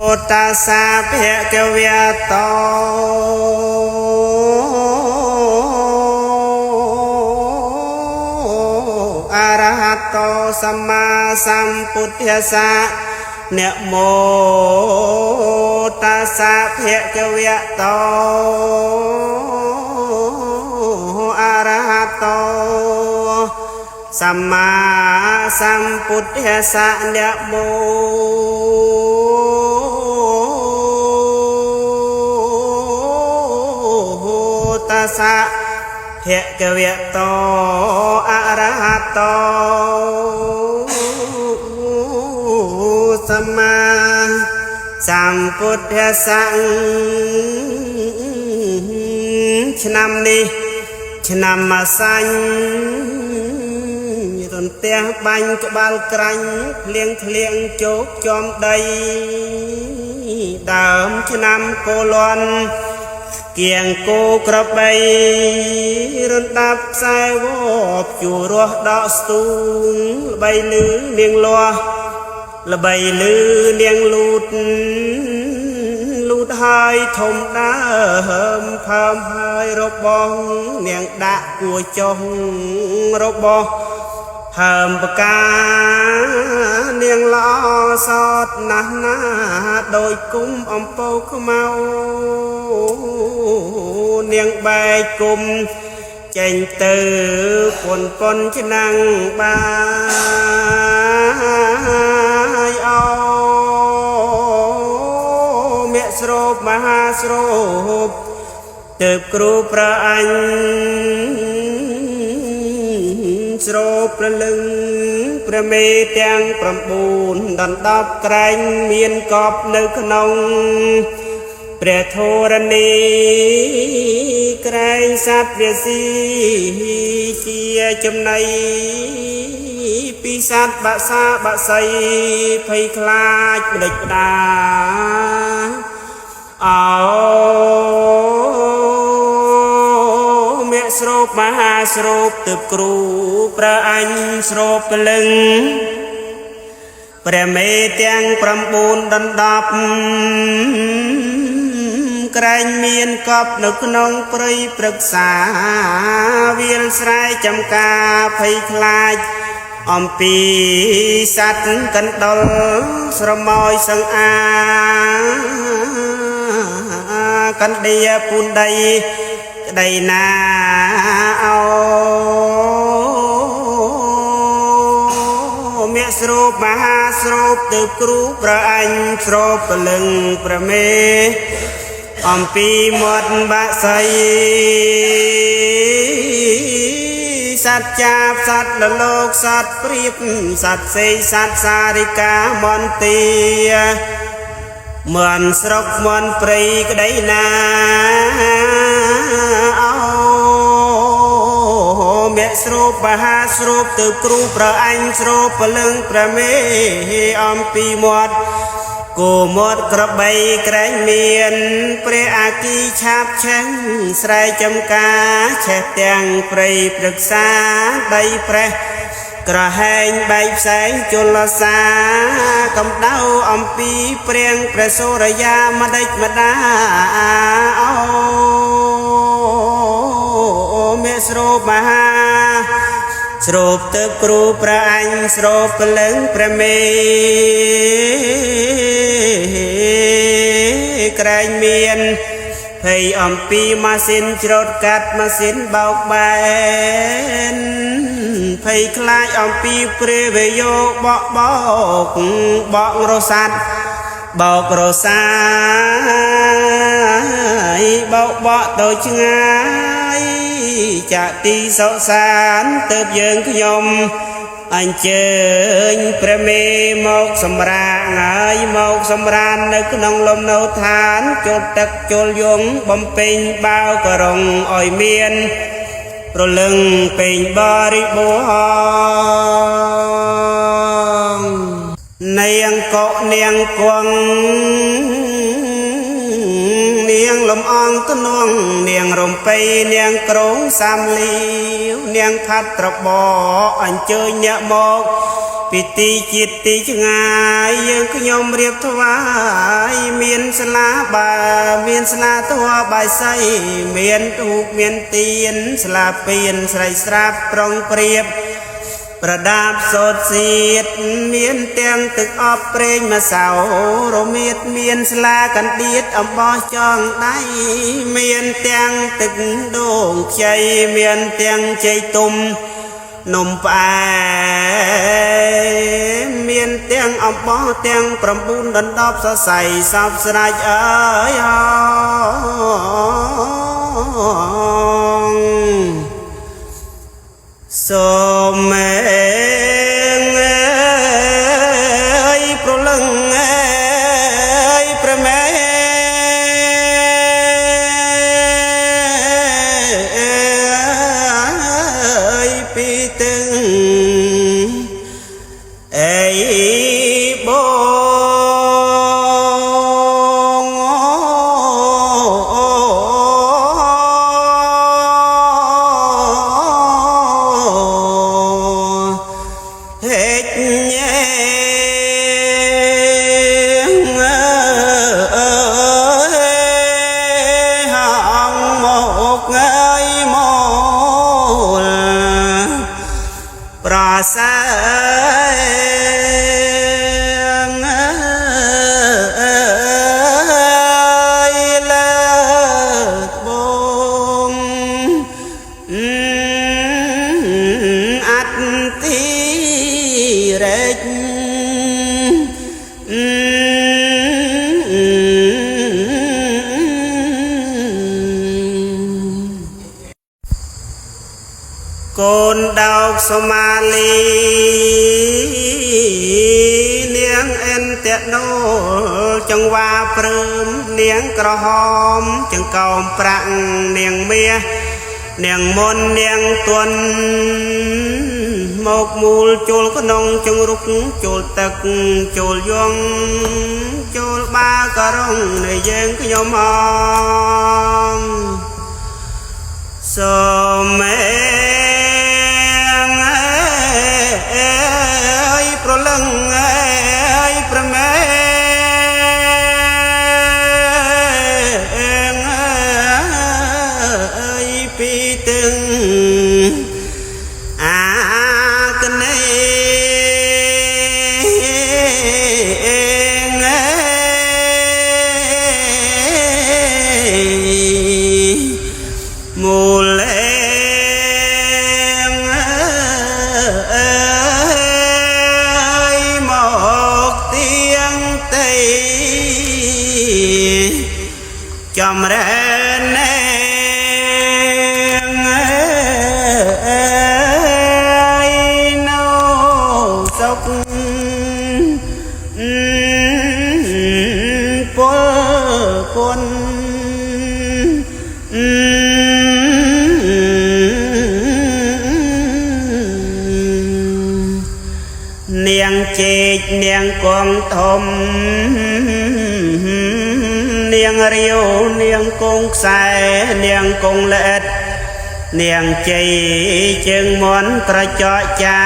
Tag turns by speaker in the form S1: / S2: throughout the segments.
S1: โอตาสาเพเกวะโตอะระหะโตสัมมาสัมพุทธัสสะนะโมตัสสะเพเกวะโตอะระหะโตสัมมาสัมพุทธัสสะนะโมตัสสะภะคะวะโตอะระหะโตสัมมาสัมพุทธัสสะឆ្នាំនេះឆ្នាំម្សាញ់រន្ទះបាញ់ក្បាលក្រាញ់ភ្លៀងធ្លៀងជោគចំដីដើមឆ្នាំកូលាន់គៀងគោក្របីរំដាប់ខ្សែវបជួររស់ដកស្ទូងល្បីលឺនាងលាស់ល្បីលឺនាងលូតហើយធំដើមផើមហើយរបស់នាងដាក់គួចុះរបស់ហើមបកានាងល្អសតណាស់ណាដោយគុំអំពៅខ្មៅនាងបែកគុំចេញទៅប៉ុនឆ្នាំងបាយអោមេស្រូបមហាស្រូបទើបគ្រូប្រអញស្រូបប្រលឹងព្រះមេទាំង9ដណ្ដប់ក្រែងមានកប់នៅក្នុងព្រះធរណីក្រែងសត្វវាស៊ីជាចំណៃពីសត្វបាសាបាសីភ័យខ្លាចម្ដេចផ្ដាអោមេស្រូបមហាស្រូបទើបគ្រូព្រះអញស្រូបព្រលឹងព្រះមេទាំង9ដណ្ដប់ក្រែងមានកប់នៅក្នុងព្រៃព្រឹក្សាវាលស្រែចំការភ័យខ្លាចអំពីសត្វកណ្ដុរស្រមោចសង្អាកណ្ដៀពូនដីក្ដីណាអោមេស្រូបមហាស្រូបទើបគ្រូព្រះអញស្រូបព្រលឹងព្រះមេអំពីមាត់បាក់សៃសត្វចាបសត្វលលោកសត្វព្រៀបសត្វសេសត្វសារិកាមន្ទីមន់ស្រុកមន់ព្រៃក្ដីណាអោមេស្រូបមហាស្រូបទើបគ្រូព្រះអញស្រូបព្រលឹងព្រះមេអំពីមាត់គោមាត់ក្របីក្រែងមានព្រះអាគីឆាបឆេះស្រែចំការឆេះទាំងព្រៃព្រឹក្សាដីប្រេះក្រហែងបែកផ្សែងជលសាកំដៅអំពីព្រៀងព្រះសូរយាម្ដេចម្ដាអូមេស្រូបមហាស្រូបទើបគ្រូព្រះអញស្រូបព្រលឹងព្រះមេក្រែងមានភ័យអំពីម៉ាស៊ីនច្រូតកាត់ម៉ាស៊ីនបោកបែនភ័យខ្លាចអំពីព្រះវេយោបកបករសាត់បោករសាយបោកបកទៅឆ្ងាយចាក់ទីសុសានទើបយើងខ្ញុំអញ្ជើញព្រះមេមកសម្រាកហើយមកសម្រាននៅក្នុងលំនៅឋានចូលទឹកចូលយងបំពេញបាវក៏រងឲ្យមានប្រលឹងពេញបរិបូរនាងកុនាងគង់នាងលំអងធ្នងនាងរំពៃនាងក្រងសាមលីវនាងផាត់ត្របអញ្ជើញអ្នកមក ក ពីទីជាតិទីឆ្ងាយយើងខ្ញុំរៀបថ្វាយមានស្លាមានស្លាធัวបាយស័យមានទូកមានទៀនស្លាពៀនស្រីស្រាប់ប្រងព្រៀបប្រដាប់សោតសៀតមានទាំងទឹកអប់ប្រេងម្សៅរមៀតមានស្លាកណ្ដៀតអំបោះចងដៃមានទាំងទឹកដូងខ្ចីមានទាំងជ័យទុំនំផ្អែមមានទាំងអំបោះទាំង9ដណ្ដប់សរសៃសពស្រេចអើយសូមប្រលឹងប្រមេពីទឹងអេបងហេតុញ៉ែប្រសើរលើកបងអត្តទីរេចកូនដោកសមាលីនាងអិនតេណូចង្វាព្រឹមនាងក្រហមចង្កោមប្រាក់នាងមាសនាងមុននាងទន់មកមូលចូលក្នុងចង្រុកចូលទឹកចូលយងចូលបាករងនៃយើងខ្ញុំអងសូមប្រលឹងប្រមេពីទឹងអាកណេមូលចំរើណែនៅសុខពលគុណនាងជែកនាងគង់ធំនាងរាវនាងគង់ខ្សែនាងគង់ល្អិតនាងជ័យជើងមន់ក្រចកចា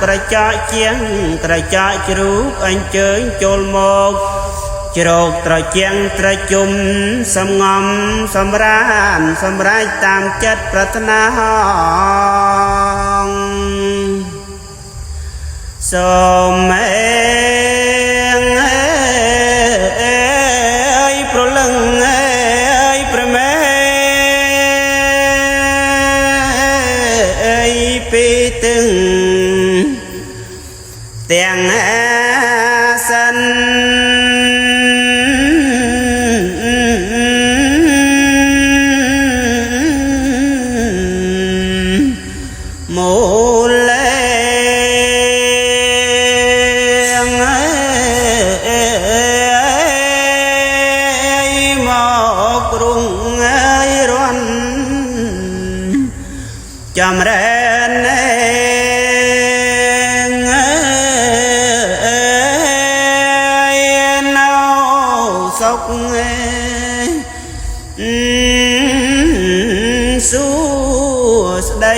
S1: ក្រចកជាងក្រចកជ្រូកអញ្ជើញចូលមកជ្រោកត្រជាងត្រជុំសំងំសម្រានសម្រេចតាមចិត្តប្រាថ្នាហងសូមប្រលឹងប្រមេពីទឹងទាំងសិនមូលចំរើណែនៅសុខសួស្ដី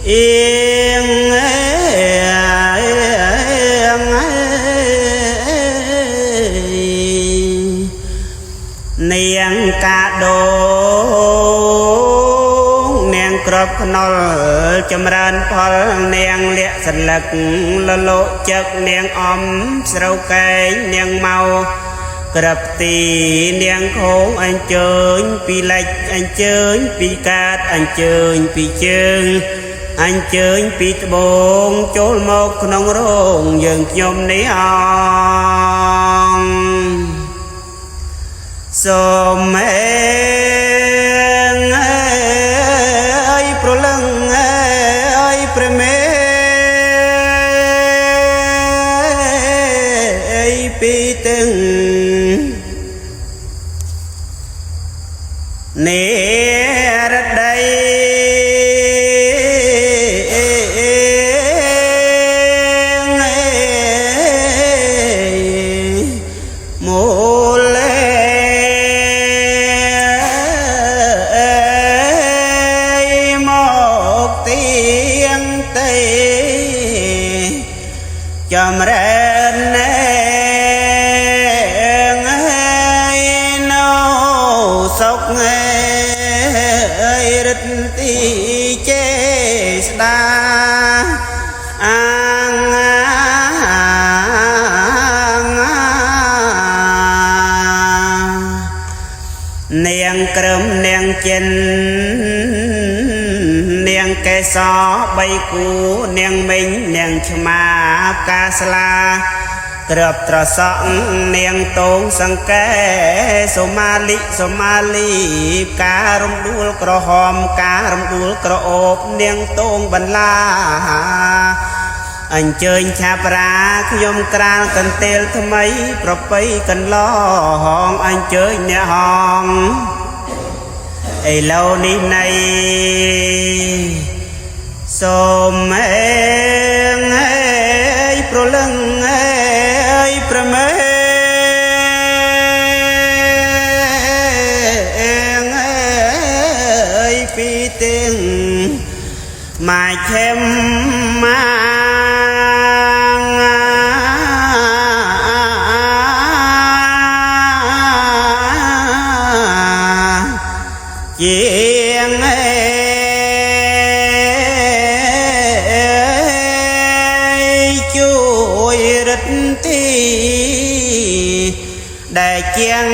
S1: អៀង ងកាដូនាងក្របខ្នុលចម្រើនផលនាងលាក់សន្លឹកលលោកចឹកនាងអំស្រូវកែងនាងមកក្របទីនាងខងអញ្ជើញពីលិចអញ្ជើញពីកាតអញ្ជើញពីជើងអញ្ជើញពីត្បូងចូលមកក្នុងរោងយើងខ្ញុំនេះអងសូមអើយប្រលឹងអើយព្រះមេអើយពីទាំងនេរដីចម្រើននៅសុខរិទ្ធទីចេស្ដាអាងនាងក្រឹមនាងចិននាងកេសរបីគូនាងមិញនាងឆ្មាកាស្លាក្របត្រសក់នាងតងសង្កែសុមាលីការរំដួលក្រហមការរំដួលក្រអូបនាងតងបន្លាអញ្ជើញឆាបរាខ្ញុំក្រាលកន្ទេលថ្មីប្រពៃកន្លងអញ្ជើញអ្នកហងឥឡូវនេះណៃសូមអើយប្រលឹងអើយប្រមេអើយពីទាំងម៉ាយខេមម៉ាជាងជួយរិទ្ធទីដែលជាង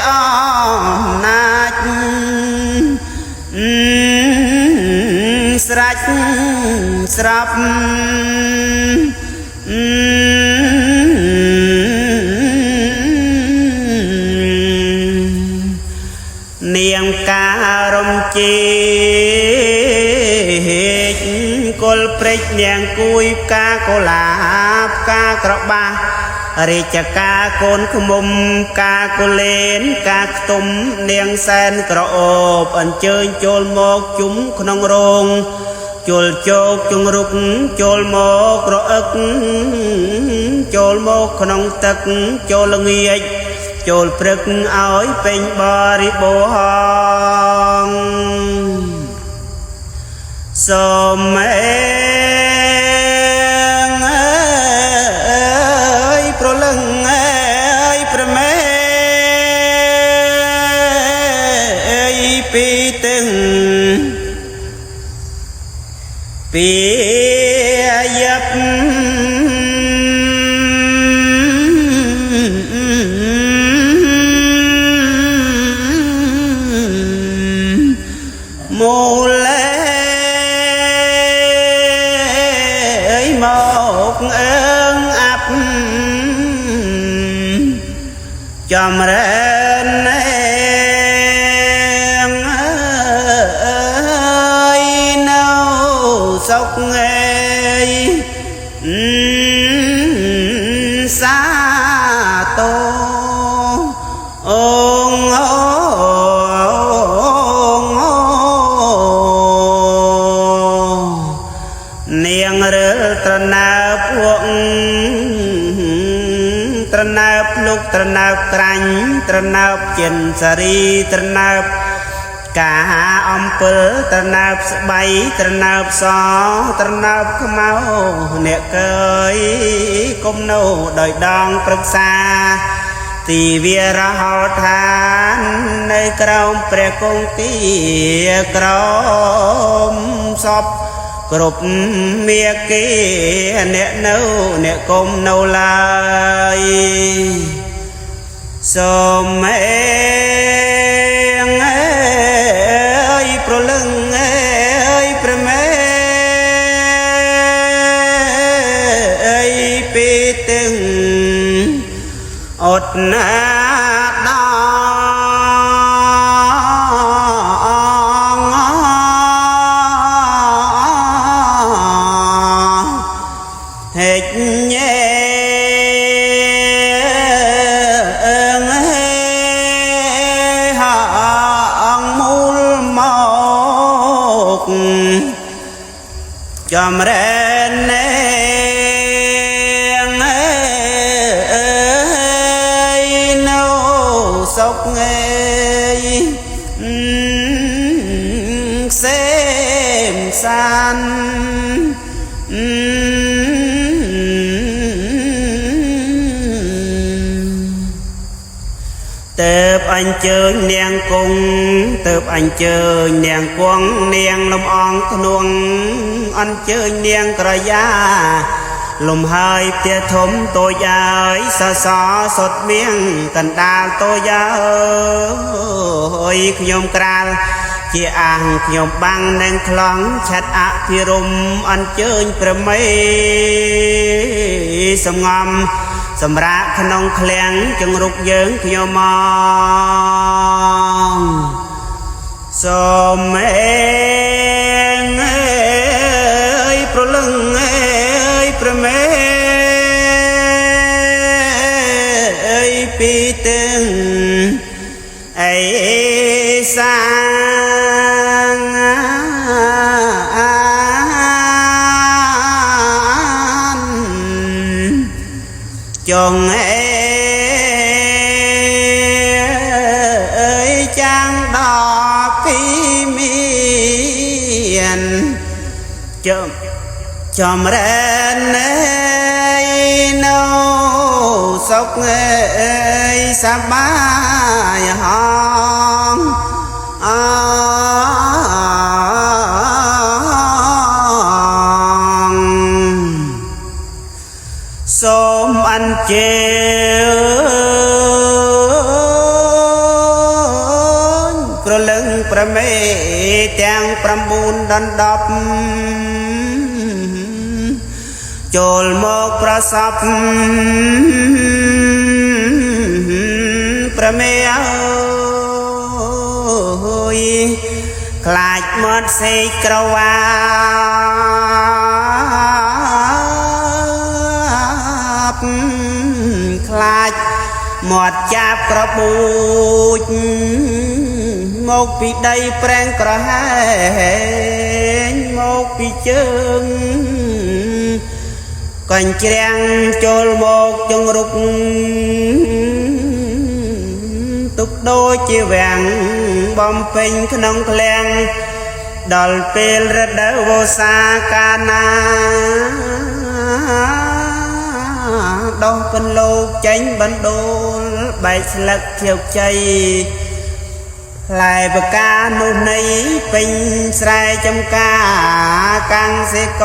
S1: អំណាចស្រេចស្រាប់នាងការំជាគល់ព្រិចនាងគួយផ្កាកុលាបផ្កាក្របាសរាជការកូនឃ្មុំផ្កាកុលេនផ្កាខ្ទុំនាងសែនក្រអូបអញ្ជើញចូលមកជុំក្នុងរោងជុលជោកជង្រុកចូលមករអឹកចូលមកក្នុងទឹកចូលល្ងាចចូលព្រឹកឲ្យពេញបរិបូរណ៍សូមអើយប្រលឹងអើយប្រមេអើយពីទាំងពីយ៉ាប់មូលេមកអើងអាប់ចម្រើននៅសុខសាទរអូនាងរើត្រណាពួកត្រណាបលោកត្រណាបក្រាញ់ត្រណាបចិនសារីត្រណាប កាអំពិលត្រណាបស្បៃត្រណាបសត្រណាបខ្មៅអ្នកកើយគុំនៅដោយដងប្រឹក្សាទីវារហោឋាននៅក្រោមព្រះគង្គាក្រោមសពគ្រប់មាគីអ្នកនៅអ្នកគុំនៅឡើយសូមប្រលឹងព្រះមេពីទាំងអត់ណាហេតុញេចំរើណែងនៅសុខសេមសានទៅអញ្ជើញនាងគង់ទៅអញ្ជើញនាងគង់នាងលំអងធ្នួងអញ្ជើញនាងក្រយ៉ាលំហើយផ្ទះធំតូចហើយសសសុតមៀងកណ្ដាលតូចអើយខ្ញុំក្រាលជាអាងខ្ញុំបាំងនឹងខ្លងឆាត់អភិរមអញ្ជើញព្រះមេសំងំសម្រាប់ក្នុងឃ្លាំងចង្រុកយើងខ្ញុំមកសូមប្រលឹងព្រះមេពីទាំងអេសាងចងចាំងដល់ពីមានចំរើននៅសុខសប្បាយហងសូមអញ្ជើញប្រលឹងព្រះមេទាំង9ដណ្ដប់ចូលមកប្រសពព្រះមេអើយខ្លាចមាត់សេកក្រវាបខ្លាចមាត់ចាប់ក្របូចមកពីដីប្រេងក្រហែងមកពីជើងកញ្ច្រាំងចូលមកចង្រុកទុកដូចជាវាំងបំពេញក្នុងឃ្លាំងដល់ពេលរដូវវស្សាកាលណាដោះពន្លកចេញបណ្ដូលបែកស្លឹកខៀវជ័យផ្លែបកានោះនៃពេញស្រែចំការកាំងសេក